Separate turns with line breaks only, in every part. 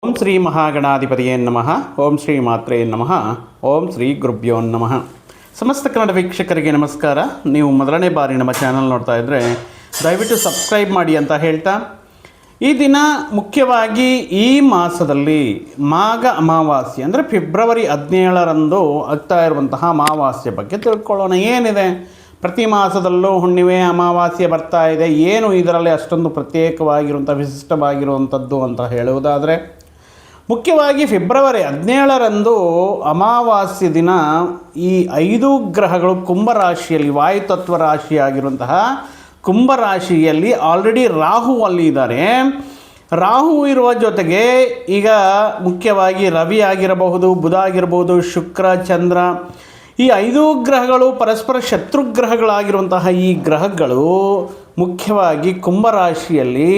ಓಂ ಶ್ರೀ ಮಹಾಗಣಾಧಿಪತಿಯೇ ನಮಃ. ಓಂ ಶ್ರೀ ಮಾತ್ರೇ ನಮಃ. ಓಂ ಶ್ರೀ ಗುರುಭ್ಯೋ ನಮಃ. ಸಮಸ್ತ ಕನ್ನಡ ವೀಕ್ಷಕರಿಗೆ ನಮಸ್ಕಾರ. ನೀವು ಮೊದಲನೇ ಬಾರಿ ನಮ್ಮ ಚಾನಲ್ ನೋಡ್ತಾ ಇದ್ದರೆ ದಯವಿಟ್ಟು ಸಬ್ಸ್ಕ್ರೈಬ್ ಮಾಡಿ ಅಂತ ಹೇಳ್ತಾ, ಈ ದಿನ ಮುಖ್ಯವಾಗಿ ಈ ಮಾಸದಲ್ಲಿ ಮಾಘ ಅಮಾವಾಸ್ಯೆ ಅಂದರೆ ಫೆಬ್ರವರಿ 17ರಂದು ಆಗ್ತಾ ಇರುವಂತಹ ಅಮಾವಾಸ್ಯೆ ಬಗ್ಗೆ ತಿಳ್ಕೊಳ್ಳೋಣ. ಏನಿದೆ, ಪ್ರತಿ ಮಾಸದಲ್ಲೂ ಹುಣ್ಣಿಮೆ ಅಮಾವಾಸ್ಯೆ ಬರ್ತಾ ಇದೆ, ಏನು ಇದರಲ್ಲಿ ಅಷ್ಟೊಂದು ಪ್ರತ್ಯೇಕವಾಗಿರುವಂಥ ವಿಶಿಷ್ಟವಾಗಿರುವಂಥದ್ದು ಅಂತ ಹೇಳುವುದಾದರೆ, ಮುಖ್ಯವಾಗಿ ಫೆಬ್ರವರಿ 17ರಂದು ಅಮಾವಾಸ್ಯೆ ದಿನ ಈ 5 ಗ್ರಹಗಳು ಕುಂಭರಾಶಿಯಲ್ಲಿ, ವಾಯುತತ್ವ ರಾಶಿಯಾಗಿರುವಂತಹ ಕುಂಭರಾಶಿಯಲ್ಲಿ ಆಲ್ರೆಡಿ ರಾಹು ಅಲ್ಲಿ ಇದ್ದಾರೆ. ರಾಹು ಇರುವ ಜೊತೆಗೆ ಈಗ ಮುಖ್ಯವಾಗಿ ರವಿ ಆಗಿರಬಹುದು, ಬುಧ ಆಗಿರಬಹುದು, ಶುಕ್ರ, ಚಂದ್ರ, ಈ 5 ಗ್ರಹಗಳು ಪರಸ್ಪರ ಶತ್ರುಗ್ರಹಗಳಾಗಿರುವಂತಹ ಈ ಗ್ರಹಗಳು ಮುಖ್ಯವಾಗಿ ಕುಂಭರಾಶಿಯಲ್ಲಿ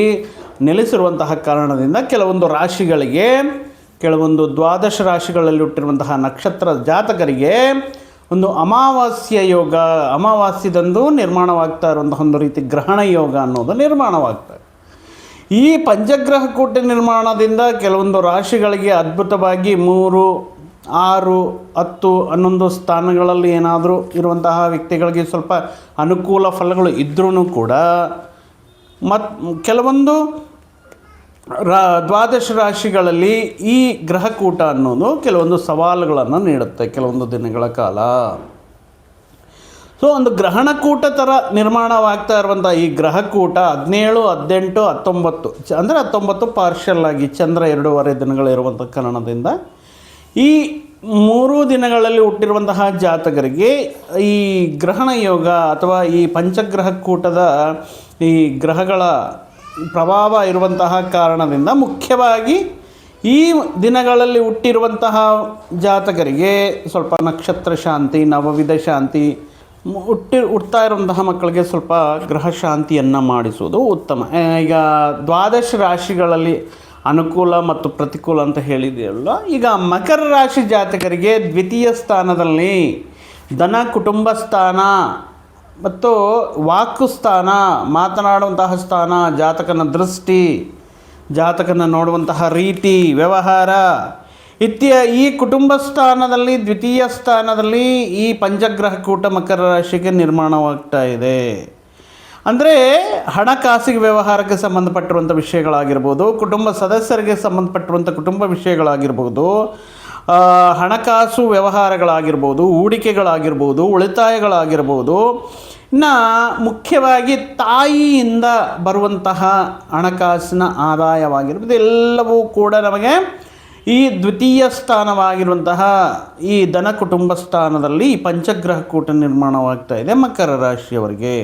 ನೆಲೆಸಿರುವಂತಹ ಕಾರಣದಿಂದ ಕೆಲವೊಂದು ರಾಶಿಗಳಿಗೆ, ಕೆಲವೊಂದು ದ್ವಾದಶ ರಾಶಿಗಳಲ್ಲಿ ಹುಟ್ಟಿರುವಂತಹ ನಕ್ಷತ್ರ ಜಾತಕರಿಗೆ ಒಂದು ಅಮಾವಾಸ್ಯ ಯೋಗ, ಅಮಾವಾಸ್ಯದಂದು ನಿರ್ಮಾಣವಾಗ್ತಾ ಇರುವಂತಹ ಒಂದು ರೀತಿ ಗ್ರಹಣ ಯೋಗ ಅನ್ನೋದು ನಿರ್ಮಾಣವಾಗ್ತದೆ. ಈ ಪಂಚಗ್ರಹ ಕೂಟ ನಿರ್ಮಾಣದಿಂದ ಕೆಲವೊಂದು ರಾಶಿಗಳಿಗೆ ಅದ್ಭುತವಾಗಿ 3, 6, 10, 11 ಸ್ಥಾನಗಳಲ್ಲಿ ಏನಾದರೂ ಇರುವಂತಹ ವ್ಯಕ್ತಿಗಳಿಗೆ ಸ್ವಲ್ಪ ಅನುಕೂಲ ಫಲಗಳು ಇದ್ರೂ ಕೂಡ ಕೆಲವೊಂದು ದ್ವಾದಶ ರಾಶಿಗಳಲ್ಲಿ ಈ ಗ್ರಹಕೂಟ ಅನ್ನೋದು ಕೆಲವೊಂದು ಸವಾಲುಗಳನ್ನು ನೀಡುತ್ತೆ ಕೆಲವೊಂದು ದಿನಗಳ ಕಾಲ. ಸೊ ಒಂದು ಗ್ರಹಣಕೂಟ ಥರ ನಿರ್ಮಾಣವಾಗ್ತಾ ಇರುವಂಥ ಈ ಗ್ರಹಕೂಟ 17, 18, 19 ಅಂದರೆ 19 ಪಾರ್ಷಲ್ ಆಗಿ ಚಂದ್ರ 2.5 ದಿನಗಳಿರುವಂಥ ಕಾರಣದಿಂದ ಈ 3 ದಿನಗಳಲ್ಲಿ ಹುಟ್ಟಿರುವಂತಹ ಜಾತಕರಿಗೆ ಈ ಗ್ರಹಣ ಯೋಗ ಅಥವಾ ಈ ಪಂಚಗ್ರಹ ಕೂಟದ ಈ ಗ್ರಹಗಳ ಪ್ರಭಾವ ಇರುವಂತಹ ಕಾರಣದಿಂದ ಮುಖ್ಯವಾಗಿ ಈ ದಿನಗಳಲ್ಲಿ ಹುಟ್ಟಿರುವಂತಹ ಜಾತಕರಿಗೆ ಸ್ವಲ್ಪ ನಕ್ಷತ್ರ ಶಾಂತಿ, ನವವಿಧ ಶಾಂತಿ, ಹುಡ್ತಾ ಇರುವಂತಹ ಮಕ್ಕಳಿಗೆ ಸ್ವಲ್ಪ ಗ್ರಹ ಶಾಂತಿಯನ್ನು ಮಾಡಿಸುವುದು ಉತ್ತಮ. ಈಗ ದ್ವಾದಶ ರಾಶಿಗಳಲ್ಲಿ ಅನುಕೂಲ ಮತ್ತು ಪ್ರತಿಕೂಲ ಅಂತ ಹೇಳಿದೆಯಲ್ಲ, ಈಗ ಮಕರ ರಾಶಿ ಜಾತಕರಿಗೆ ದ್ವಿತೀಯ ಸ್ಥಾನದಲ್ಲಿ ಧನ, ಕುಟುಂಬ ಸ್ಥಾನ ಮತ್ತು ವಾಕು ಸ್ಥಾನ, ಮಾತನಾಡುವಂತಹ ಸ್ಥಾನ, ಜಾತಕನ ದೃಷ್ಟಿ, ಜಾತಕನ ನೋಡುವಂತಹ ರೀತಿ, ವ್ಯವಹಾರ ಈ ಕುಟುಂಬ ಸ್ಥಾನದಲ್ಲಿ, ದ್ವಿತೀಯ ಸ್ಥಾನದಲ್ಲಿ ಈ ಪಂಚಗ್ರಹ ಕೂಟ ಮಕರ ರಾಶಿಗೆ ನಿರ್ಮಾಣವಾಗ್ತಾ ಇದೆ. ಅಂದರೆ ಹಣಕಾಸಿಗೆ ವ್ಯವಹಾರಕ್ಕೆ ಸಂಬಂಧಪಟ್ಟಿರುವಂಥ ವಿಷಯಗಳಾಗಿರ್ಬೋದು, ಕುಟುಂಬ ಸದಸ್ಯರಿಗೆ ಸಂಬಂಧಪಟ್ಟಿರುವಂಥ ಕುಟುಂಬ ವಿಷಯಗಳಾಗಿರ್ಬೋದು, ಹಣಕಾಸು ವ್ಯವಹಾರಗಳಾಗಿರ್ಬೋದು, ಹೂಡಿಕೆಗಳಾಗಿರ್ಬೋದು, ಉಳಿತಾಯಗಳಾಗಿರ್ಬೋದು, ಇನ್ನು ಮುಖ್ಯವಾಗಿ ತಾಯಿಯಿಂದ ಬರುವಂತಹ ಹಣಕಾಸಿನ ಆದಾಯವಾಗಿರ್ಬೋದು, ಎಲ್ಲವೂ ಕೂಡ ನಮಗೆ ಈ ದ್ವಿತೀಯ ಸ್ಥಾನವಾಗಿರುವಂತಹ ಈ ಧನ ಕುಟುಂಬ ಸ್ಥಾನದಲ್ಲಿ ಈ ಪಂಚಗ್ರಹ ಕೂಟ ನಿರ್ಮಾಣವಾಗ್ತಾ ಇದೆ ಮಕರ ರಾಶಿಯವರಿಗೆ.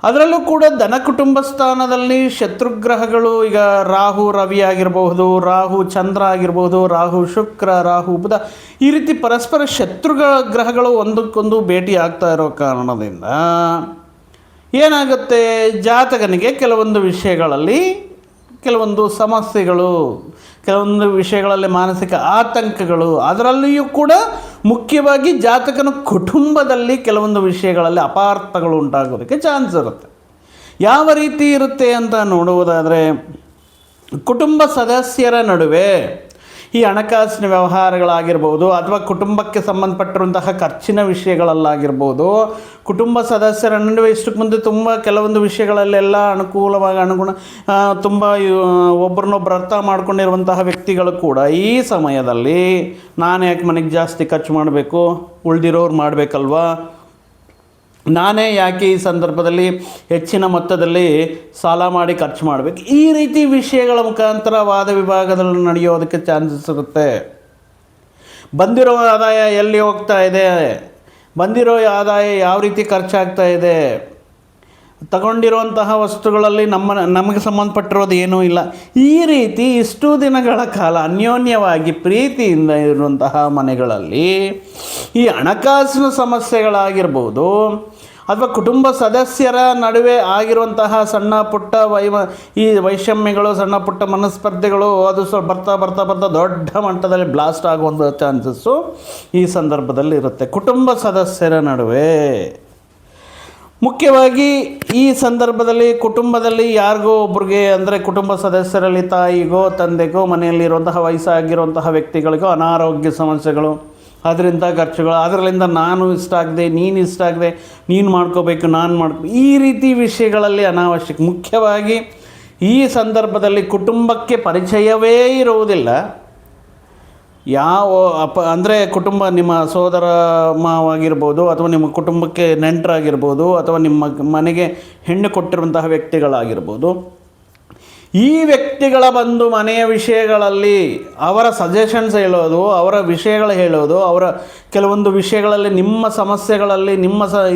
ಅದರಲ್ಲೂ ಕೂಡ ಧನ ಕುಟುಂಬ ಸ್ಥಾನದಲ್ಲಿ ಶತ್ರುಗ್ರಹಗಳು, ಈಗ ರಾಹು ರವಿ ಆಗಿರಬಹುದು, ರಾಹು ಚಂದ್ರ ಆಗಿರ್ಬೋದು, ರಾಹು ಶುಕ್ರ, ರಾಹು ಬುಧ, ಈ ರೀತಿ ಪರಸ್ಪರ ಗ್ರಹಗಳು ಒಂದಕ್ಕೊಂದು ಭೇಟಿ ಆಗ್ತಾ ಇರೋ ಕಾರಣದಿಂದ ಏನಾಗುತ್ತೆ, ಜಾತಕನಿಗೆ ಕೆಲವೊಂದು ವಿಷಯಗಳಲ್ಲಿ ಕೆಲವೊಂದು ಸಮಸ್ಯೆಗಳು, ಕೆಲವೊಂದು ವಿಷಯಗಳಲ್ಲಿ ಮಾನಸಿಕ ಆತಂಕಗಳು, ಅದರಲ್ಲಿಯೂ ಕೂಡ ಮುಖ್ಯವಾಗಿ ಜಾತಕನ ಕುಟುಂಬದಲ್ಲಿ ಕೆಲವೊಂದು ವಿಷಯಗಳಲ್ಲಿ ಅಪಾರ್ಥಗಳು ಉಂಟಾಗೋದಕ್ಕೆ ಚಾನ್ಸ್ ಇರುತ್ತೆ. ಯಾವ ರೀತಿ ಇರುತ್ತೆ ಅಂತ ನೋಡುವುದಾದರೆ, ಕುಟುಂಬ ಸದಸ್ಯರ ನಡುವೆ ಈ ಹಣಕಾಸಿನ ವ್ಯವಹಾರಗಳಾಗಿರ್ಬೋದು ಅಥವಾ ಕುಟುಂಬಕ್ಕೆ ಸಂಬಂಧಪಟ್ಟಿರುವಂತಹ ಖರ್ಚಿನ ವಿಷಯಗಳಲ್ಲಾಗಿರ್ಬೋದು, ಕುಟುಂಬ ಸದಸ್ಯರ ನಡುವೆ ಇಷ್ಟಕ್ಕೆ ಮುಂದೆ ತುಂಬ ಕೆಲವೊಂದು ವಿಷಯಗಳಲ್ಲೆಲ್ಲ ಅನುಕೂಲ ತುಂಬ ಒಬ್ಬರನ್ನೊಬ್ಬರು ಅರ್ಥ ಮಾಡ್ಕೊಂಡಿರುವಂತಹ ವ್ಯಕ್ತಿಗಳು ಕೂಡ ಈ ಸಮಯದಲ್ಲಿ ನಾನು ಯಾಕೆ ಮನೆಗೆ ಜಾಸ್ತಿ ಖರ್ಚು ಮಾಡಬೇಕು, ಉಳ್ದಿರೋರು ಮಾಡಬೇಕಲ್ವಾ, ನಾನೇ ಯಾಕೆ ಈ ಸಂದರ್ಭದಲ್ಲಿ ಹೆಚ್ಚಿನ ಮೊತ್ತದಲ್ಲಿ ಸಾಲ ಮಾಡಿ ಖರ್ಚು ಮಾಡಬೇಕು, ಈ ರೀತಿ ವಿಷಯಗಳ ಮುಖಾಂತರ ವಾದ ವಿಭಾಗದಲ್ಲಿ ನಡೆಯೋದಕ್ಕೆ ಚಾನ್ಸಸ್ ಇರುತ್ತೆ. ಬಂದಿರೋ ಆದಾಯ ಎಲ್ಲಿ ಹೋಗ್ತಾ ಇದೆ, ಬಂದಿರೋ ಆದಾಯ ಯಾವ ರೀತಿ ಖರ್ಚಾಗ್ತಾ ಇದೆ, ತಗೊಂಡಿರುವಂತಹ ವಸ್ತುಗಳಲ್ಲಿ ನಮಗೆ ಸಂಬಂಧಪಟ್ಟಿರೋದು ಏನೂ ಇಲ್ಲ, ಈ ರೀತಿ ಇಷ್ಟು ದಿನಗಳ ಕಾಲ ಅನ್ಯೋನ್ಯವಾಗಿ ಪ್ರೀತಿಯಿಂದ ಇರುವಂತಹ ಮನೆಗಳಲ್ಲಿ ಈ ಹಣಕಾಸಿನ ಸಮಸ್ಯೆಗಳಾಗಿರ್ಬೋದು ಅಥವಾ ಕುಟುಂಬ ಸದಸ್ಯರ ನಡುವೆ ಆಗಿರುವಂತಹ ಸಣ್ಣ ಪುಟ್ಟ ವೈಷಮ್ಯಗಳು, ಸಣ್ಣ ಪುಟ್ಟ ಮನಸ್ಪರ್ಧೆಗಳು, ಅದು ಬರ್ತಾ ಬರ್ತಾ ಬರ್ತಾ ದೊಡ್ಡ ಮಟ್ಟದಲ್ಲಿ ಬ್ಲಾಸ್ಟ್ ಆಗುವಂಥ ಚಾನ್ಸಸ್ಸು ಈ ಸಂದರ್ಭದಲ್ಲಿ ಇರುತ್ತೆ ಕುಟುಂಬ ಸದಸ್ಯರ ನಡುವೆ. ಮುಖ್ಯವಾಗಿ ಈ ಸಂದರ್ಭದಲ್ಲಿ ಕುಟುಂಬದಲ್ಲಿ ಯಾರಿಗೋ ಒಬ್ರಿಗೆ ಅಂದರೆ ಕುಟುಂಬ ಸದಸ್ಯರಲ್ಲಿ ತಾಯಿಗೋ ತಂದೆಗೋ ಮನೆಯಲ್ಲಿರುವಂತಹ ವಯಸ್ಸಾಗಿರುವಂತಹ ವ್ಯಕ್ತಿಗಳಿಗೋ ಅನಾರೋಗ್ಯ ಸಮಸ್ಯೆಗಳು, ಅದರಿಂದ ಖರ್ಚುಗಳು, ಅದರಲ್ಲಿಂದ ನಾನು ಇಷ್ಟ ಆಗದೆ ನೀನು ಇಷ್ಟ ಆಗದೆ ನೀನು ಮಾಡ್ಕೋಬೇಕು ನಾನು ಈ ರೀತಿ ವಿಷಯಗಳಲ್ಲಿ ಅನಾವಶ್ಯಕ. ಮುಖ್ಯವಾಗಿ ಈ ಸಂದರ್ಭದಲ್ಲಿ ಕುಟುಂಬಕ್ಕೆ ಪರಿಚಯವೇ ಇರುವುದಿಲ್ಲ. ಅಂದರೆ ಕುಟುಂಬ ನಿಮ್ಮ ಸೋದರ ಮಾವಾಗಿರ್ಬೋದು, ಅಥವಾ ನಿಮ್ಮ ಕುಟುಂಬಕ್ಕೆ ನೆಂಟರಾಗಿರ್ಬೋದು, ಅಥವಾ ನಿಮ್ಮ ಮನೆಗೆ ಹೆಣ್ಣು ಕೊಟ್ಟಿರುವಂತಹ ವ್ಯಕ್ತಿಗಳಾಗಿರ್ಬೋದು. ಈ ವ್ಯಕ್ತಿಗಳ ಬಂದು ಮನೆಯ ವಿಷಯಗಳಲ್ಲಿ ಅವರ ಸಜೆಷನ್ಸ್ ಹೇಳೋದು, ಅವರ ವಿಷಯಗಳು ಹೇಳೋದು, ಅವರ ಕೆಲವೊಂದು ವಿಷಯಗಳಲ್ಲಿ ನಿಮ್ಮ ಸಮಸ್ಯೆಗಳಲ್ಲಿ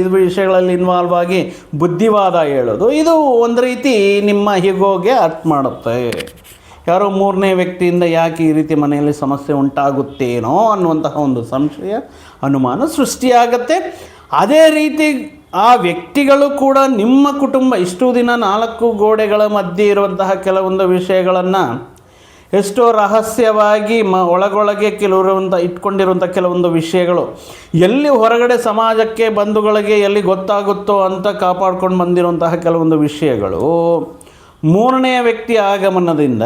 ಇದು ವಿಷಯಗಳಲ್ಲಿ ಇನ್ವಾಲ್ವ್ ಆಗಿ ಬುದ್ಧಿವಾದ ಹೇಳೋದು, ಇದು ಒಂದು ರೀತಿ ನಿಮ್ಮ ಹಿಗೋಗೆ ಹರ್ಟ್ ಮಾಡುತ್ತೆ. ಯಾರೋ ಮೂರನೇ ವ್ಯಕ್ತಿಯಿಂದ ಯಾಕೆ ಈ ರೀತಿ ಮನೆಯಲ್ಲಿ ಸಮಸ್ಯೆ ಉಂಟಾಗುತ್ತೇನೋ ಅನ್ನುವಂತಹ ಒಂದು ಸಂಶಯ, ಅನುಮಾನ ಸೃಷ್ಟಿಯಾಗತ್ತೆ. ಅದೇ ರೀತಿ ಆ ವ್ಯಕ್ತಿಗಳು ಕೂಡ ನಿಮ್ಮ ಕುಟುಂಬ ಇಷ್ಟು ದಿನ 4 ಗೋಡೆಗಳ ಮಧ್ಯೆ ಇರುವಂತಹ ಕೆಲವೊಂದು ವಿಷಯಗಳನ್ನು ಎಷ್ಟೋ ರಹಸ್ಯವಾಗಿ ಒಳಗೊಳಗೆ ಇಟ್ಕೊಂಡಿರುವಂಥ ಕೆಲವೊಂದು ವಿಷಯಗಳು ಎಲ್ಲಿ ಹೊರಗಡೆ ಸಮಾಜಕ್ಕೆ ಬಂಧುಗಳಿಗೆ ಎಲ್ಲಿ ಗೊತ್ತಾಗುತ್ತೋ ಅಂತ ಕಾಪಾಡ್ಕೊಂಡು ಬಂದಿರುವಂತಹ ಕೆಲವೊಂದು ವಿಷಯಗಳು ಮೂರನೆಯ ವ್ಯಕ್ತಿ ಆಗಮನದಿಂದ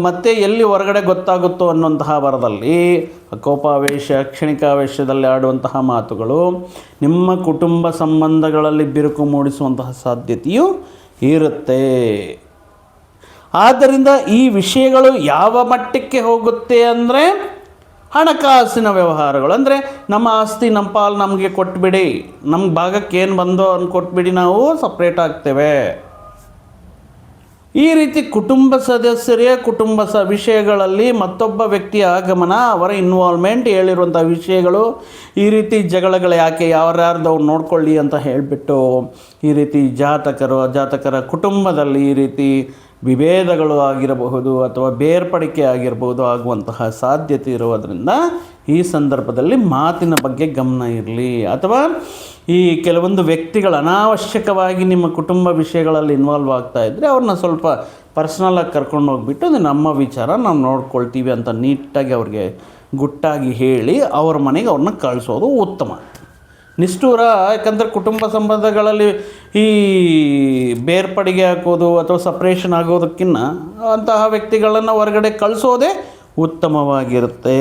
ಮತ್ತೆ ಎಲ್ಲಿ ಹೊರಗಡೆ ಗೊತ್ತಾಗುತ್ತೋ ಅನ್ನುವಂತಹ ಬರದಲ್ಲಿ ಕೋಪಾವೇಶ, ಕ್ಷಣಿಕಾವೇಶದಲ್ಲಿ ಆಡುವಂತಹ ಮಾತುಗಳು ನಿಮ್ಮ ಕುಟುಂಬ ಸಂಬಂಧಗಳಲ್ಲಿ ಬಿರುಕು ಮೂಡಿಸುವಂತಹ ಸಾಧ್ಯತೆಯೂ ಇರುತ್ತೆ. ಆದ್ದರಿಂದ ಈ ವಿಷಯಗಳು ಯಾವ ಮಟ್ಟಕ್ಕೆ ಹೋಗುತ್ತೆ ಅಂದರೆ ಹಣಕಾಸಿನ ವ್ಯವಹಾರಗಳು. ಅಂದರೆ ನಮ್ಮ ಆಸ್ತಿ ನಮ್ಮ ಪಾಲು ನಮಗೆ ಕೊಟ್ಬಿಡಿ, ನಮ್ಮ ಭಾಗಕ್ಕೆ ಏನು ಬಂದೋ ಅನ್ನು ಕೊಟ್ಬಿಡಿ, ನಾವು ಸಪ್ರೇಟ್ ಆಗ್ತೇವೆ. ಈ ರೀತಿ ಕುಟುಂಬ ಸದಸ್ಯರೇ ವಿಷಯಗಳಲ್ಲಿ ಮತ್ತೊಬ್ಬ ವ್ಯಕ್ತಿಯ ಆಗಮನ, ಅವರ ಇನ್ವಾಲ್ವ್ಮೆಂಟ್, ಹೇಳಿರುವಂಥ ವಿಷಯಗಳು, ಈ ರೀತಿ ಜಗಳಗಳು ಯಾಕೆ ಯಾರ್ಯಾರ್ದು ಅವ್ರು ನೋಡ್ಕೊಳ್ಳಿ ಅಂತ ಹೇಳಿಬಿಟ್ಟು ಈ ರೀತಿ ಜಾತಕರ ಕುಟುಂಬದಲ್ಲಿ ಈ ರೀತಿ ವಿಭೇದಗಳು ಆಗಿರಬಹುದು ಅಥವಾ ಬೇರ್ಪಡಿಕೆ ಆಗಿರಬಹುದು ಆಗುವಂತಹ ಸಾಧ್ಯತೆ ಇರುವುದರಿಂದ ಈ ಸಂದರ್ಭದಲ್ಲಿ ಮಾತಿನ ಬಗ್ಗೆ ಗಮನ ಇರಲಿ. ಅಥವಾ ಈ ಕೆಲವೊಂದು ವ್ಯಕ್ತಿಗಳು ಅನಾವಶ್ಯಕವಾಗಿ ನಿಮ್ಮ ಕುಟುಂಬ ವಿಷಯಗಳಲ್ಲಿ ಇನ್ವಾಲ್ವ್ ಆಗ್ತಾ ಇದ್ದರೆ ಅವ್ರನ್ನ ಸ್ವಲ್ಪ ಪರ್ಸ್ನಲಾಗಿ ಕರ್ಕೊಂಡು ಹೋಗ್ಬಿಟ್ಟು ಅದು ನಮ್ಮ ವಿಚಾರ ನಾವು ನೋಡ್ಕೊಳ್ತೀವಿ ಅಂತ ನೀಟಾಗಿ ಅವ್ರಿಗೆ ಗುಟ್ಟಾಗಿ ಹೇಳಿ ಅವ್ರ ಮನೆಗೆ ಅವ್ರನ್ನ ಕಳಿಸೋದು ಉತ್ತಮ. ನಿಷ್ಠೂರ, ಯಾಕಂದರೆ ಕುಟುಂಬ ಸಂಬಂಧಗಳಲ್ಲಿ ಈ ಬೇರ್ಪಡಿಗೆ ಹಾಕೋದು ಅಥವಾ ಸಪ್ರೇಷನ್ ಆಗೋದಕ್ಕಿಂತ ಅಂತಹ ವ್ಯಕ್ತಿಗಳನ್ನು ಹೊರಗಡೆ ಕಳಿಸೋದೇ ಉತ್ತಮವಾಗಿರುತ್ತೆ.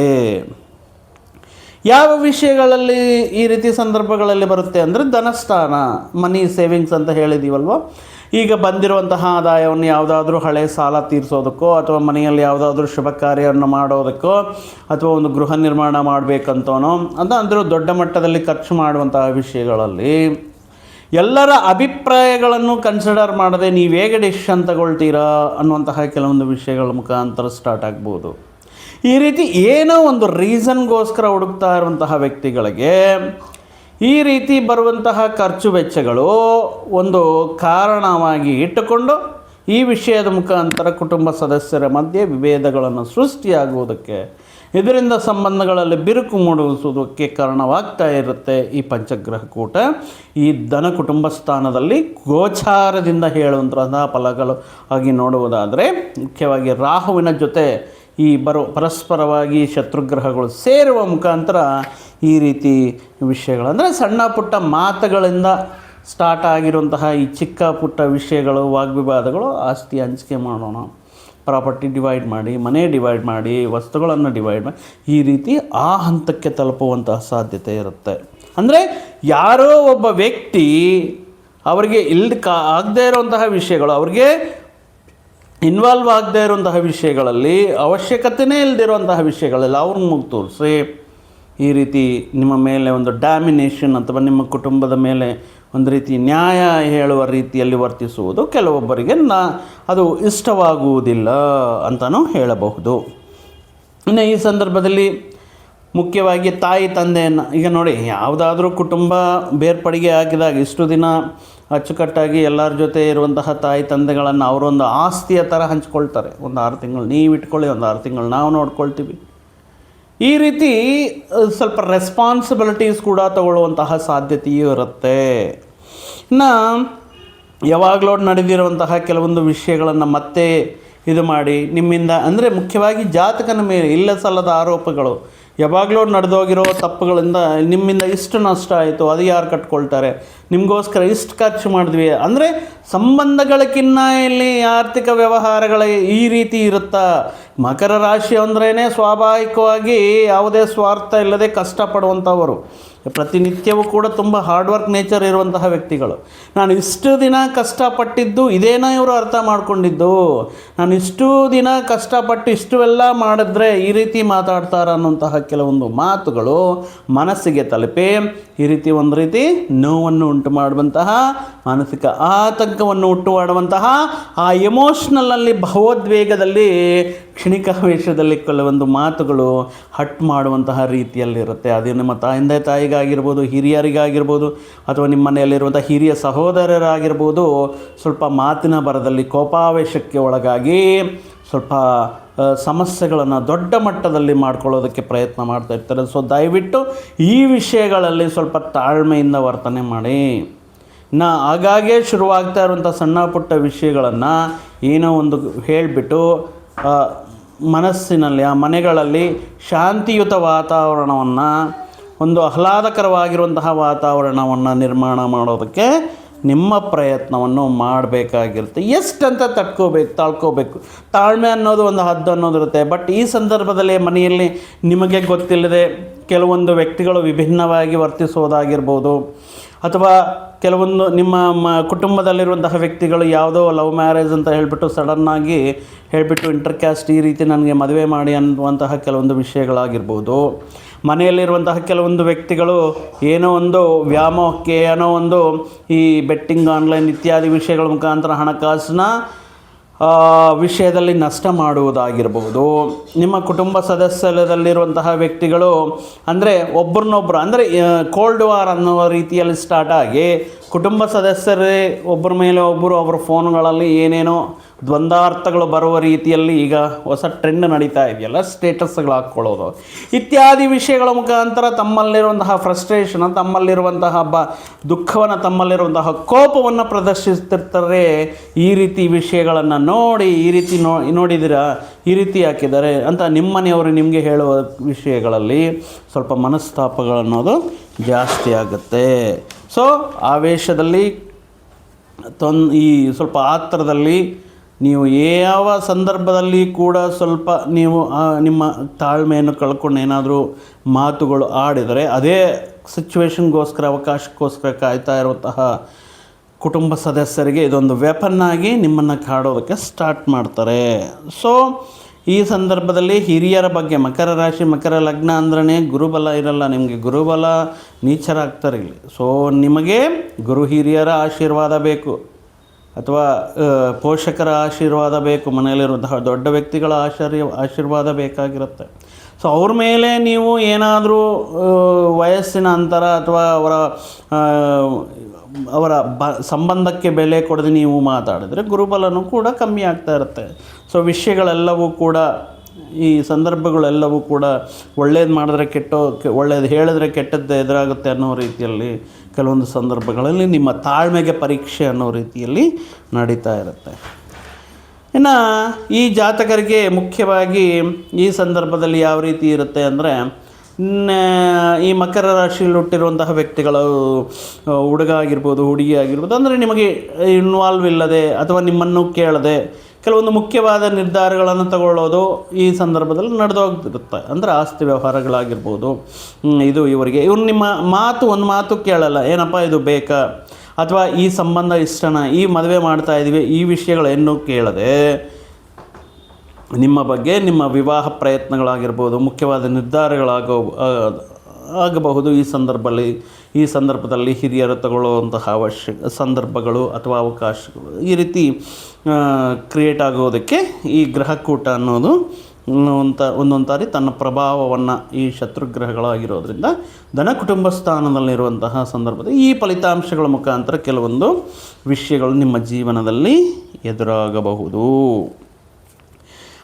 ಯಾವ ವಿಷಯಗಳಲ್ಲಿ ಈ ರೀತಿ ಸಂದರ್ಭಗಳಲ್ಲಿ ಬರುತ್ತೆ ಅಂದರೆ ಧನಸ್ಥಾನ, ಮನಿ ಸೇವಿಂಗ್ಸ್ ಅಂತ ಹೇಳಿದ್ದೀವಲ್ವ. ಈಗ ಬಂದಿರುವಂತಹ ಆದಾಯವನ್ನು ಯಾವುದಾದ್ರೂ ಹಳೆ ಸಾಲ ತೀರಿಸೋದಕ್ಕೋ ಅಥವಾ ಮನೆಯಲ್ಲಿ ಯಾವುದಾದ್ರೂ ಶುಭ ಕಾರ್ಯವನ್ನು ಮಾಡೋದಕ್ಕೋ ಅಥವಾ ಒಂದು ಗೃಹ ನಿರ್ಮಾಣ ಮಾಡಬೇಕಂತನೋ ಅಂದರೂ ದೊಡ್ಡ ಮಟ್ಟದಲ್ಲಿ ಖರ್ಚು ಮಾಡುವಂತಹ ವಿಷಯಗಳಲ್ಲಿ ಎಲ್ಲರ ಅಭಿಪ್ರಾಯಗಳನ್ನು ಕನ್ಸಿಡರ್ ಮಾಡದೆ ನೀವು ಹೇಗೆ ಡಿಸಿಷನ್ ತಗೊಳ್ತೀರಾ ಅನ್ನುವಂತಹ ಕೆಲವೊಂದು ವಿಷಯಗಳ ಮುಖಾಂತರ ಸ್ಟಾರ್ಟ್ ಆಗ್ಬೋದು. ಈ ರೀತಿ ಏನೋ ಒಂದು ರೀಸನ್ಗೋಸ್ಕರ ಹುಡುಕ್ತಾ ಇರುವಂತಹ ವ್ಯಕ್ತಿಗಳಿಗೆ ಈ ರೀತಿ ಬರುವಂತಹ ಖರ್ಚು ವೆಚ್ಚಗಳು ಒಂದು ಕಾರಣವಾಗಿ ಇಟ್ಟುಕೊಂಡು ಈ ವಿಷಯದ ಮುಖಾಂತರ ಕುಟುಂಬ ಸದಸ್ಯರ ಮಧ್ಯೆ ವಿಭೇದಗಳನ್ನು ಸೃಷ್ಟಿಯಾಗುವುದಕ್ಕೆ, ಇದರಿಂದ ಸಂಬಂಧಗಳಲ್ಲಿ ಬಿರುಕು ಮೂಡಿಸುವುದಕ್ಕೆ ಕಾರಣವಾಗ್ತಾ ಇರುತ್ತೆ ಈ ಪಂಚಗ್ರಹ ಕೂಟ. ಈ ಧನ ಕುಟುಂಬ ಸ್ಥಾನದಲ್ಲಿ ಗೋಚಾರದಿಂದ ಹೇಳುವಂತಹ ಫಲಗಳು ಆಗಿ ನೋಡುವುದಾದರೆ ಮುಖ್ಯವಾಗಿ ರಾಹುವಿನ ಜೊತೆ ಈ ಪರಸ್ಪರವಾಗಿ ಶತ್ರುಗ್ರಹಗಳು ಸೇರುವ ಮುಖಾಂತರ ಈ ರೀತಿ ವಿಷಯಗಳು, ಅಂದರೆ ಸಣ್ಣ ಪುಟ್ಟ ಮಾತುಗಳಿಂದ ಸ್ಟಾರ್ಟ್ ಆಗಿರುವಂತಹ ಈ ಚಿಕ್ಕ ಪುಟ್ಟ ವಿಷಯಗಳು, ವಾಗ್ವಿವಾದಗಳು, ಆಸ್ತಿ ಹಂಚಿಕೆ ಮಾಡೋಣ, ಪ್ರಾಪರ್ಟಿ ಡಿವೈಡ್ ಮಾಡಿ, ಮನೆ ಡಿವೈಡ್ ಮಾಡಿ, ವಸ್ತುಗಳನ್ನು ಡಿವೈಡ್ ಮಾಡಿ, ಈ ರೀತಿ ಆ ಹಂತಕ್ಕೆ ತಲುಪುವಂತಹ ಸಾಧ್ಯತೆ ಇರುತ್ತೆ. ಅಂದರೆ ಯಾರೋ ಒಬ್ಬ ವ್ಯಕ್ತಿ ಅವರಿಗೆ ಆಗದೇ ಇರುವಂತಹ ವಿಷಯಗಳು, ಅವ್ರಿಗೆ ಇನ್ವಾಲ್ವ್ ಆಗದೇ ಇರುವಂತಹ ವಿಷಯಗಳಲ್ಲಿ, ಅವಶ್ಯಕತೆಯೇ ಇಲ್ಲದಿರುವಂತಹ ವಿಷಯಗಳಲ್ಲಿ ಅವ್ರನ್ನ ಮುಗಿ ತೋರಿಸಿ ಈ ರೀತಿ ನಿಮ್ಮ ಮೇಲೆ ಒಂದು ಡಾಮಿನೇಷನ್ ಅಥವಾ ನಿಮ್ಮ ಕುಟುಂಬದ ಮೇಲೆ ಒಂದು ರೀತಿ ನ್ಯಾಯ ಹೇಳುವ ರೀತಿಯಲ್ಲಿ ವರ್ತಿಸುವುದು ಕೆಲವೊಬ್ಬರಿಗೆ ಅದು ಇಷ್ಟವಾಗುವುದಿಲ್ಲ ಅಂತಲೂ ಹೇಳಬಹುದು. ಇನ್ನು ಈ ಸಂದರ್ಭದಲ್ಲಿ ಮುಖ್ಯವಾಗಿ ತಾಯಿ ತಂದೆಯನ್ನು, ಈಗ ನೋಡಿ ಯಾವುದಾದ್ರೂ ಕುಟುಂಬ ಬೇರ್ಪಡಿಗೆ ಆಗಿದಾಗ ಇಷ್ಟು ದಿನ ಅಚ್ಚುಕಟ್ಟಾಗಿ ಎಲ್ಲರ ಜೊತೆ ಇರುವಂತಹ ತಾಯಿ ತಂದೆಗಳನ್ನು ಅವರೊಂದು ಆಸ್ತಿಯ ಥರ ಹಂಚ್ಕೊಳ್ತಾರೆ. ಒಂದು 6 ತಿಂಗಳು ನೀವು ಇಟ್ಕೊಳ್ಳಿ, ಒಂದು 6 ತಿಂಗಳು ನಾವು ನೋಡ್ಕೊಳ್ತೀವಿ. ಈ ರೀತಿ ಸ್ವಲ್ಪ ರೆಸ್ಪಾನ್ಸಿಬಿಲಿಟೀಸ್ ಕೂಡ ತಗೊಳ್ಳುವಂತಹ ಸಾಧ್ಯತೆಯೂ ಇರುತ್ತೆ. ಇನ್ನು ಯಾವಾಗಲೂ ನಡೆದಿರುವಂತಹ ಕೆಲವೊಂದು ವಿಷಯಗಳನ್ನು ಮತ್ತೆ ಇದು ಮಾಡಿ ನಿಮ್ಮಿಂದ, ಅಂದರೆ ಮುಖ್ಯವಾಗಿ ಜಾತಕನ ಮೇಲೆ ಇಲ್ಲ ಸಲ್ಲದ ಆರೋಪಗಳು ಯಾವಾಗಲೂ ನಡೆದೋಗಿರೋ ತಪ್ಪುಗಳಿಂದ ನಿಮ್ಮಿಂದ ಇಷ್ಟು ನಷ್ಟ ಆಯಿತು, ಅದು ಯಾರು ಕಟ್ಕೊಳ್ತಾರೆ, ನಿಮಗೋಸ್ಕರ ಇಷ್ಟು ಖರ್ಚು ಮಾಡಿದ್ವಿ ಅಂದರೆ ಸಂಬಂಧಗಳಕ್ಕಿನ್ನ ಇಲ್ಲಿ ಆರ್ಥಿಕ ವ್ಯವಹಾರಗಳ ಈ ರೀತಿ ಇರುತ್ತಾ. ಮಕರ ರಾಶಿ ಅಂದ್ರೇ ಸ್ವಾಭಾವಿಕವಾಗಿ ಯಾವುದೇ ಸ್ವಾರ್ಥ ಇಲ್ಲದೆ ಕಷ್ಟಪಡುವಂಥವರು, ಪ್ರತಿನಿತ್ಯವೂ ಕೂಡ ತುಂಬ ಹಾರ್ಡ್ ವರ್ಕ್ ನೇಚರ್ ಇರುವಂತಹ ವ್ಯಕ್ತಿಗಳು. ನಾನು ಇಷ್ಟು ದಿನ ಕಷ್ಟಪಟ್ಟಿದ್ದು ಇದೇನೋ ಇವರು ಅರ್ಥ ಮಾಡ್ಕೊಂಡಿದ್ದು, ನಾನು ಇಷ್ಟು ದಿನ ಕಷ್ಟಪಟ್ಟು ಇಷ್ಟು ಎಲ್ಲ ಮಾಡಿದ್ರೆ ಈ ರೀತಿ ಮಾತಾಡ್ತಾರ ಅನ್ನುವಂತಹ ಕೆಲವೊಂದು ಮಾತುಗಳು ಮನಸ್ಸಿಗೆ ತಲುಪಿ ಈ ರೀತಿ ಒಂದು ರೀತಿ ನೋವನ್ನು ಉಂಟು ಮಾಡುವಂತಹ, ಮಾನಸಿಕ ಆತಂಕವನ್ನು ಉಂಟು ಮಾಡುವಂತಹ, ಆ ಎಮೋಷ್ನಲಲ್ಲಿ ಭಾವೋದ್ವೇಗದಲ್ಲಿ ಕ್ಷಣಿಕಾವೇಶದಲ್ಲಿ ಕೆಲವೊಂದು ಮಾತುಗಳು ಹಟ್ ಮಾಡುವಂತಹ ರೀತಿಯಲ್ಲಿರುತ್ತೆ. ಅದು ನಿಮ್ಮ ತಂದೆ ತಾಯಿಗಾಗಿರ್ಬೋದು, ಹಿರಿಯರಿಗಾಗಿರ್ಬೋದು, ಅಥವಾ ನಿಮ್ಮ ಮನೆಯಲ್ಲಿರುವಂಥ ಹಿರಿಯ ಸಹೋದರರಾಗಿರ್ಬೋದು, ಸ್ವಲ್ಪ ಮಾತಿನ ಬರದಲ್ಲಿ ಕೋಪಾವೇಶಕ್ಕೆ ಒಳಗಾಗಿ ಸ್ವಲ್ಪ ಸಮಸ್ಯೆಗಳನ್ನು ದೊಡ್ಡ ಮಟ್ಟದಲ್ಲಿ ಮಾಡ್ಕೊಳ್ಳೋದಕ್ಕೆ ಪ್ರಯತ್ನ ಮಾಡ್ತಾ ಇರ್ತಾರೆ. ಸೊ ದಯವಿಟ್ಟು ಈ ವಿಷಯಗಳಲ್ಲಿ ಸ್ವಲ್ಪ ತಾಳ್ಮೆಯಿಂದ ವರ್ತನೆ ಮಾಡಿ. ಆಗಾಗ್ಗೆ ಶುರುವಾಗ್ತಾ ಇರುವಂಥ ಸಣ್ಣ ಪುಟ್ಟ ವಿಷಯಗಳನ್ನು ಏನೋ ಒಂದು ಹೇಳಿಬಿಟ್ಟು ಮನಸ್ಸಿನಲ್ಲಿ ಆ ಮನೆಗಳಲ್ಲಿ ಶಾಂತಿಯುತ ವಾತಾವರಣವನ್ನು, ಒಂದು ಆಹ್ಲಾದಕರವಾಗಿರುವಂತಹ ವಾತಾವರಣವನ್ನು ನಿರ್ಮಾಣ ಮಾಡೋದಕ್ಕೆ ನಿಮ್ಮ ಪ್ರಯತ್ನವನ್ನು ಮಾಡಬೇಕಾಗಿರುತ್ತೆ. ಎಷ್ಟಂತ ತಾಳ್ಕೋಬೇಕು. ತಾಳ್ಮೆ ಅನ್ನೋದು ಒಂದು ಹದ್ದು ಅನ್ನೋದಿರುತ್ತೆ. ಬಟ್ ಈ ಸಂದರ್ಭದಲ್ಲಿ ಮನೆಯಲ್ಲಿ ನಿಮಗೆ ಗೊತ್ತಿಲ್ಲದೆ ಕೆಲವೊಂದು ವ್ಯಕ್ತಿಗಳು ವಿಭಿನ್ನವಾಗಿ ವರ್ತಿಸೋದಾಗಿರ್ಬೋದು, ಅಥವಾ ಕೆಲವೊಂದು ನಿಮ್ಮ ಕುಟುಂಬದಲ್ಲಿರುವಂತಹ ವ್ಯಕ್ತಿಗಳು ಯಾವುದೋ ಲವ್ ಮ್ಯಾರೇಜ್ ಅಂತ ಹೇಳಿಬಿಟ್ಟು ಸಡನ್ನಾಗಿ ಹೇಳಿಬಿಟ್ಟು ಇಂಟರ್ಕ್ಯಾಸ್ಟ್ ಈ ರೀತಿ ನನಗೆ ಮದುವೆ ಮಾಡಿ ಅನ್ನುವಂತಹ ಕೆಲವೊಂದು ವಿಷಯಗಳಾಗಿರ್ಬೋದು. ಮನೆಯಲ್ಲಿರುವಂತಹ ಕೆಲವೊಂದು ವ್ಯಕ್ತಿಗಳು ಏನೋ ಒಂದು ವ್ಯಾಮೋಹಕ್ಕೆ, ಏನೋ ಒಂದು ಈ ಬೆಟ್ಟಿಂಗ್ ಆನ್ಲೈನ್ ಇತ್ಯಾದಿ ವಿಷಯಗಳ ಮುಖಾಂತರ ಹಣಕಾಸಿನ ವಿಷಯದಲ್ಲಿ ನಷ್ಟ ಮಾಡುವುದಾಗಿರ್ಬೋದು. ನಿಮ್ಮ ಕುಟುಂಬ ಸದಸ್ಯರಲ್ಲಿರುವಂತಹ ವ್ಯಕ್ತಿಗಳು ಅಂದರೆ ಒಬ್ಬರನ್ನೊಬ್ಬರು ಅಂದರೆ ಕೋಲ್ಡ್ ವಾರ್ ಅನ್ನೋ ರೀತಿಯಲ್ಲಿ ಸ್ಟಾರ್ಟ್ ಆಗಿ ಕುಟುಂಬ ಸದಸ್ಯರೇ ಒಬ್ಬರ ಮೇಲೆ ಒಬ್ಬರು ಅವರ ಫೋನ್ಗಳಲ್ಲಿ ಏನೇನೋ ದ್ವಂದ್ವಾರ್ಥಗಳು ಬರುವ ರೀತಿಯಲ್ಲಿ ಈಗ ಹೊಸ ಟ್ರೆಂಡ್ ನಡೀತಾ ಇದೆಯಲ್ಲ, ಸ್ಟೇಟಸ್ಗಳು ಹಾಕ್ಕೊಳ್ಳೋದು ಇತ್ಯಾದಿ ವಿಷಯಗಳ ಮುಖಾಂತರ ತಮ್ಮಲ್ಲಿರುವಂತಹ ಫ್ರಸ್ಟ್ರೇಷನ್, ತಮ್ಮಲ್ಲಿರುವಂತಹ ದುಃಖವನ್ನು, ತಮ್ಮಲ್ಲಿರುವಂತಹ ಕೋಪವನ್ನು ಪ್ರದರ್ಶಿಸ್ತಿರ್ತಾರೆ. ಈ ರೀತಿ ವಿಷಯಗಳನ್ನು ನೋಡಿ ಈ ರೀತಿ ನೋಡಿದಿರಾ, ಈ ರೀತಿ ಹಾಕಿದ್ದಾರೆ ಅಂತ ನಿಮ್ಮನೆಯವರು ನಿಮಗೆ ಹೇಳುವ ವಿಷಯಗಳಲ್ಲಿ ಸ್ವಲ್ಪ ಮನಸ್ತಾಪಗಳನ್ನೋದು ಜಾಸ್ತಿ ಆಗುತ್ತೆ. ಸೊ ಆವೇಶದಲ್ಲಿ ಈ ಸ್ವಲ್ಪ ಆತ್ರದಲ್ಲಿ ನೀವು ಯಾವ ಸಂದರ್ಭದಲ್ಲಿ ಕೂಡ ಸ್ವಲ್ಪ ನೀವು ನಿಮ್ಮ ತಾಳ್ಮೆಯನ್ನು ಕಳ್ಕೊಂಡು ಏನಾದರೂ ಮಾತುಗಳು ಆಡಿದರೆ ಅದೇ ಸಿಚುವೇಶನ್ಗೋಸ್ಕರ, ಅವಕಾಶಕ್ಕೋಸ್ಕರ ಕಾಯ್ತಾ ಇರುವಂತಹ ಕುಟುಂಬ ಸದಸ್ಯರಿಗೆ ಇದೊಂದು ವೆಪನ್ನಾಗಿ ನಿಮ್ಮನ್ನು ಕಾಡೋದಕ್ಕೆ ಸ್ಟಾರ್ಟ್ ಮಾಡ್ತಾರೆ. ಸೊ ಈ ಸಂದರ್ಭದಲ್ಲಿ ಹಿರಿಯರ ಬಗ್ಗೆ, ಮಕರ ರಾಶಿ ಮಕರ ಲಗ್ನ ಅಂದ್ರೇ ಗುರುಬಲ ಇರಲ್ಲ, ನಿಮಗೆ ಗುರುಬಲ ನೀಚರಾಗ್ತಾರೆ ಇಲ್ಲಿ. ಸೊ ನಿಮಗೆ ಗುರು ಹಿರಿಯರ ಆಶೀರ್ವಾದ ಬೇಕು, ಅಥವಾ ಪೋಷಕರ ಆಶೀರ್ವಾದ ಬೇಕು, ಮನೆಯಲ್ಲಿರುವಂತಹ ದೊಡ್ಡ ವ್ಯಕ್ತಿಗಳ ಆಶೀರ್ವಾದ ಬೇಕಾಗಿರುತ್ತೆ. ಸೊ ಅವ್ರ ಮೇಲೆ ನೀವು ಏನಾದರೂ ವಯಸ್ಸಿನ ಅಂತರ ಅಥವಾ ಅವರ ಸಂಬಂಧಕ್ಕೆ ಬೆಲೆ ಕೊಡದೆ ನೀವು ಮಾತಾಡಿದ್ರೆ ಗುರುಬಲನೂ ಕೂಡ ಕಮ್ಮಿ ಆಗ್ತಾ ಇರುತ್ತೆ. ಸೊ ವಿಷಯಗಳೆಲ್ಲವೂ ಕೂಡ, ಈ ಸಂದರ್ಭಗಳೆಲ್ಲವೂ ಕೂಡ ಒಳ್ಳೇದು ಮಾಡಿದ್ರೆ ಒಳ್ಳೇದು ಹೇಳಿದ್ರೆ ಕೆಟ್ಟದ್ದು ಎದುರಾಗುತ್ತೆ ಅನ್ನೋ ರೀತಿಯಲ್ಲಿ ಕೆಲವೊಂದು ಸಂದರ್ಭಗಳಲ್ಲಿ ನಿಮ್ಮ ತಾಳ್ಮೆಗೆ ಪರೀಕ್ಷೆ ಅನ್ನೋ ರೀತಿಯಲ್ಲಿ ನಡೀತಾ ಇರುತ್ತೆ. ಇನ್ನು ಈ ಜಾತಕರಿಗೆ ಮುಖ್ಯವಾಗಿ ಈ ಸಂದರ್ಭದಲ್ಲಿ ಯಾವ ರೀತಿ ಇರುತ್ತೆ ಅಂದರೆ, ಈ ಮಕರ ರಾಶಿಯಲ್ಲಿ ಹುಟ್ಟಿರುವಂತಹ ವ್ಯಕ್ತಿಗಳು, ಹುಡುಗ ಆಗಿರ್ಬೋದು, ಹುಡುಗಿ ಆಗಿರ್ಬೋದು, ಅಂದರೆ ನಿಮಗೆ ಇನ್ವಾಲ್ವ್ ಇಲ್ಲದೆ ಅಥವಾ ನಿಮ್ಮನ್ನು ಕೇಳದೆ ಕೆಲವೊಂದು ಮುಖ್ಯವಾದ ನಿರ್ಧಾರಗಳನ್ನು ತಗೊಳ್ಳೋದು ಈ ಸಂದರ್ಭದಲ್ಲಿ ನಡೆದೋಗ್ತಿರುತ್ತೆ. ಅಂದರೆ ಆಸ್ತಿ ವ್ಯವಹಾರಗಳಾಗಿರ್ಬೋದು, ಇವರು ನಿಮ್ಮ ಒಂದು ಮಾತು ಕೇಳಲ್ಲ, ಏನಪ್ಪ ಇದು ಬೇಕಾ, ಅಥವಾ ಈ ಸಂಬಂಧ ಇಷ್ಟನಾ, ಈ ಮದುವೆ ಮಾಡ್ತಾ ಇದ್ದೀವಿ, ಈ ವಿಷಯಗಳೇನು ಕೇಳದೆ ನಿಮ್ಮ ಬಗ್ಗೆ, ನಿಮ್ಮ ವಿವಾಹ ಪ್ರಯತ್ನಗಳಾಗಿರ್ಬೋದು, ಮುಖ್ಯವಾದ ಆಗಬಹುದು. ಈ ಸಂದರ್ಭದಲ್ಲಿ ಹಿರಿಯರು ತಗೊಳ್ಳುವಂತಹ ಸಂದರ್ಭಗಳು ಅಥವಾ ಅವಕಾಶಗಳು ಈ ರೀತಿ ಕ್ರಿಯೇಟ್ ಆಗೋದಕ್ಕೆ ಈ ಗ್ರಹಕೂಟ ಅನ್ನೋದು ಒಂದೊಂದು ಸಾರಿ ತನ್ನ ಪ್ರಭಾವವನ್ನು, ಈ ಶತ್ರುಗ್ರಹಗಳಾಗಿರೋದ್ರಿಂದ ಧನ ಕುಟುಂಬ ಸ್ಥಾನದಲ್ಲಿರುವಂತಹ ಸಂದರ್ಭದಲ್ಲಿ ಈ ಫಲಿತಾಂಶಗಳ ಮುಖಾಂತರ ಕೆಲವೊಂದು ವಿಷಯಗಳು ನಿಮ್ಮ ಜೀವನದಲ್ಲಿ ಎದುರಾಗಬಹುದು.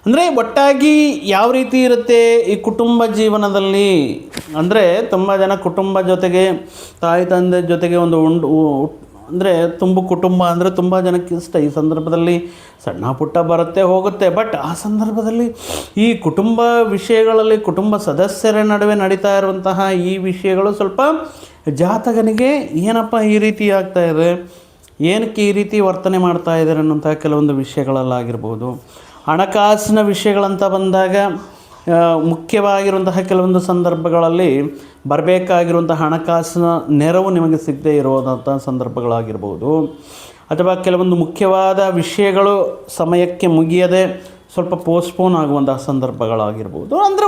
ಅಂದರೆ ಒಟ್ಟಾಗಿ ಯಾವ ರೀತಿ ಇರುತ್ತೆ ಈ ಕುಟುಂಬ ಜೀವನದಲ್ಲಿ ಅಂದರೆ, ತುಂಬ ಜನ ಕುಟುಂಬ ಜೊತೆಗೆ ತಾಯಿ ತಂದೆ ಜೊತೆಗೆ ಒಂದು ಅಂದರೆ ತುಂಬು ಕುಟುಂಬ ಅಂದರೆ ತುಂಬ ಜನಕ್ಕೆ ಇಷ್ಟ. ಈ ಸಂದರ್ಭದಲ್ಲಿ ಸಣ್ಣ ಪುಟ್ಟ ಬರುತ್ತೆ ಹೋಗುತ್ತೆ, ಬಟ್ ಆ ಸಂದರ್ಭದಲ್ಲಿ ಈ ಕುಟುಂಬ ವಿಷಯಗಳಲ್ಲಿ ಕುಟುಂಬ ಸದಸ್ಯರ ನಡುವೆ ನಡೀತಾ ಇರುವಂತಹ ಈ ವಿಷಯಗಳು ಸ್ವಲ್ಪ ಜಾತಕನಿಗೆ ಏನಪ್ಪ ಈ ರೀತಿ ಆಗ್ತಾ ಇದೆ, ಏನಕ್ಕೆ ಈ ರೀತಿ ವರ್ತನೆ ಮಾಡ್ತಾ ಇದ್ದಾರೆ ಅನ್ನೋಂಥ ಕೆಲವೊಂದು ವಿಷಯಗಳಲ್ಲಾಗಿರ್ಬೋದು. ಹಣಕಾಸಿನ ವಿಷಯಗಳಂತ ಬಂದಾಗ ಮುಖ್ಯವಾಗಿರುವಂತಹ ಕೆಲವೊಂದು ಸಂದರ್ಭಗಳಲ್ಲಿ ಬರಬೇಕಾಗಿರುವಂತಹ ಹಣಕಾಸಿನ ನೆರವು ನಿಮಗೆ ಸಿಗದೇ ಇರುವಂಥ ಸಂದರ್ಭಗಳಾಗಿರ್ಬೋದು, ಅಥವಾ ಕೆಲವೊಂದು ಮುಖ್ಯವಾದ ವಿಷಯಗಳು ಸಮಯಕ್ಕೆ ಮುಗಿಯದೆ ಸ್ವಲ್ಪ ಪೋಸ್ಟ್ಪೋನ್ ಆಗುವಂತಹ ಸಂದರ್ಭಗಳಾಗಿರ್ಬೋದು. ಅಂದರೆ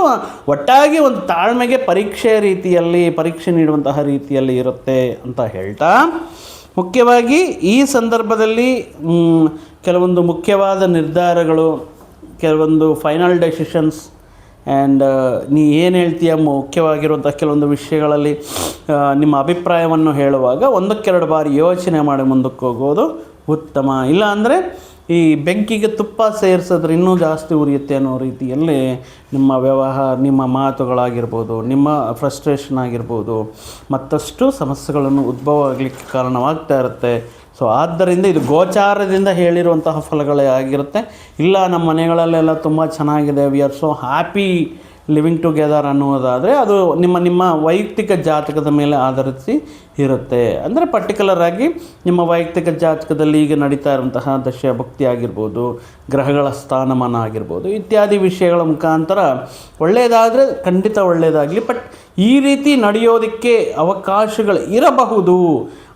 ಒಟ್ಟಾಗಿ ಒಂದು ತಾಳ್ಮೆಗೆ ಪರೀಕ್ಷೆ ನೀಡುವಂತಹ ರೀತಿಯಲ್ಲಿ ಇರುತ್ತೆ ಅಂತ ಹೇಳ್ತಾ, ಮುಖ್ಯವಾಗಿ ಈ ಸಂದರ್ಭದಲ್ಲಿ ಕೆಲವೊಂದು ಮುಖ್ಯವಾದ ನಿರ್ಧಾರಗಳು, ಕೆಲವೊಂದು ಫೈನಲ್ ಡೆಸಿಷನ್ಸ್ ಆ್ಯಂಡ್ ನೀ ಏನು ಹೇಳ್ತೀಯ ಮುಖ್ಯವಾಗಿರುವಂಥ ಕೆಲವೊಂದು ವಿಷಯಗಳಲ್ಲಿ ನಿಮ್ಮ ಅಭಿಪ್ರಾಯವನ್ನು ಹೇಳುವಾಗ ಒಂದಕ್ಕೆರಡು ಬಾರಿ ಯೋಚನೆ ಮಾಡಿ ಮುಂದಕ್ಕೆ ಹೋಗೋದು ಉತ್ತಮ. ಇಲ್ಲ ಅಂದರೆ ಈ ಬೆಂಕಿಗೆ ತುಪ್ಪ ಸೇರಿಸಿದ್ರೆ ಇನ್ನೂ ಜಾಸ್ತಿ ಉರಿಯುತ್ತೆ ಅನ್ನೋ ರೀತಿಯಲ್ಲಿ ನಿಮ್ಮ ಮಾತುಗಳಾಗಿರ್ಬೋದು, ನಿಮ್ಮ ಫ್ರಸ್ಟ್ರೇಷನ್ ಆಗಿರ್ಬೋದು, ಮತ್ತಷ್ಟು ಸಮಸ್ಯೆಗಳನ್ನು ಉದ್ಭವ ಆಗಲಿಕ್ಕೆ ಕಾರಣವಾಗ್ತಾ ಇರುತ್ತೆ. ಸೊ ಆದ್ದರಿಂದ ಇದು ಗೋಚಾರದಿಂದ ಹೇಳಿರುವಂತಹ ಫಲಗಳೇ ಆಗಿರುತ್ತೆ. ಇಲ್ಲ ನಮ್ಮ ಮನೆಗಳಲ್ಲೆಲ್ಲ ತುಂಬ ಚೆನ್ನಾಗಿದೆ, we are so happy living together ಅನ್ನುವುದಾದರೆ ಅದು ನಿಮ್ಮ ವೈಯಕ್ತಿಕ ಜಾತಕದ ಮೇಲೆ ಆಧರಿಸಿ ಇರುತ್ತೆ. ಅಂದರೆ ಪರ್ಟಿಕ್ಯುಲರ್ ಆಗಿ ನಿಮ್ಮ ವೈಯಕ್ತಿಕ ಜಾತಕದಲ್ಲಿ ಈಗ ನಡೀತಾ ಇರುವಂತಹ ದಶ ಭಕ್ತಿ ಆಗಿರ್ಬೋದು, ಗ್ರಹಗಳ ಸ್ಥಾನಮಾನ ಆಗಿರ್ಬೋದು, ಇತ್ಯಾದಿ ವಿಷಯಗಳ ಮುಖಾಂತರ ಒಳ್ಳೆಯದಾದರೆ ಖಂಡಿತ ಒಳ್ಳೆಯದಾಗಲಿ, ಬಟ್ ಈ ರೀತಿ ನಡೆಯೋದಕ್ಕೆ ಅವಕಾಶಗಳು ಇರಬಹುದು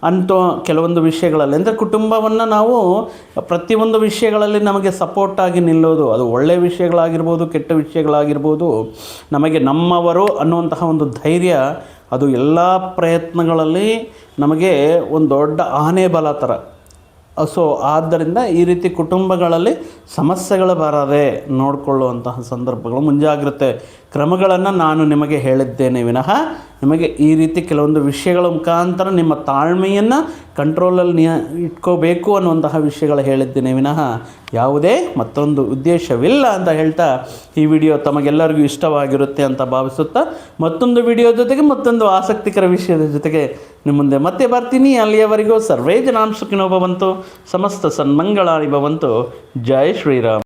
ಅಂತ ಕೆಲವೊಂದು ವಿಷಯಗಳಲ್ಲಿ. ಅಂದರೆ ಕುಟುಂಬವನ್ನು ನಾವು ಪ್ರತಿಯೊಂದು ವಿಷಯಗಳಲ್ಲಿ ನಮಗೆ ಸಪೋರ್ಟಾಗಿ ನಿಲ್ಲೋದು, ಅದು ಒಳ್ಳೆಯ ವಿಷಯಗಳಾಗಿರ್ಬೋದು, ಕೆಟ್ಟ ವಿಷಯಗಳಾಗಿರ್ಬೋದು, ನಮಗೆ ನಮ್ಮವರು ಅನ್ನುವಂತಹ ಒಂದು ಧೈರ್ಯ ಅದು ಎಲ್ಲ ಪ್ರಯತ್ನಗಳಲ್ಲಿ ನಮಗೆ ಒಂದು ದೊಡ್ಡ ಆನೆ ಬಲ ಥರ. ಸೊ ಆದ್ದರಿಂದ ಈ ರೀತಿ ಕುಟುಂಬಗಳಲ್ಲಿ ಸಮಸ್ಯೆಗಳು ಬರದೆ ನೋಡಿಕೊಳ್ಳುವಂತಹ ಸಂದರ್ಭಗಳು, ಮುಂಜಾಗ್ರತೆ ಕ್ರಮಗಳನ್ನು ನಾನು ನಿಮಗೆ ಹೇಳಿದ್ದೇನೆ ವಿನಃ ನಿಮಗೆ ಈ ರೀತಿ ಕೆಲವೊಂದು ವಿಷಯಗಳ ಮುಖಾಂತರ ನಿಮ್ಮ ತಾಳ್ಮೆಯನ್ನು ಕಂಟ್ರೋಲಲ್ಲಿ ಇಟ್ಕೋಬೇಕು ಅನ್ನುವಂತಹ ವಿಷಯಗಳು ಹೇಳಿದ್ದೇನೆ ವಿನಃ ಯಾವುದೇ ಮತ್ತೊಂದು ಉದ್ದೇಶವಿಲ್ಲ ಅಂತ ಹೇಳ್ತಾ ಈ ವಿಡಿಯೋ ತಮಗೆಲ್ಲರಿಗೂ ಇಷ್ಟವಾಗಿರುತ್ತೆ ಅಂತ ಭಾವಿಸುತ್ತಾ, ಮತ್ತೊಂದು ವಿಡಿಯೋ ಜೊತೆಗೆ ಮತ್ತೊಂದು ಆಸಕ್ತಿಕರ ವಿಷಯದ ಜೊತೆಗೆ ನಿಮ್ಮ ಮುಂದೆ ಮತ್ತೆ ಬರ್ತೀನಿ. ಅಲ್ಲಿಯವರೆಗೂ ಸರ್ವೇ ಜನಾಂಶ ಸುಖಿನೋ ಭವಂತು, ಸಮಸ್ತ ಸನ್ಮಂಗಳಾನಿ ಭವಂತು. ಜೈ ಶ್ರೀರಾಮ್.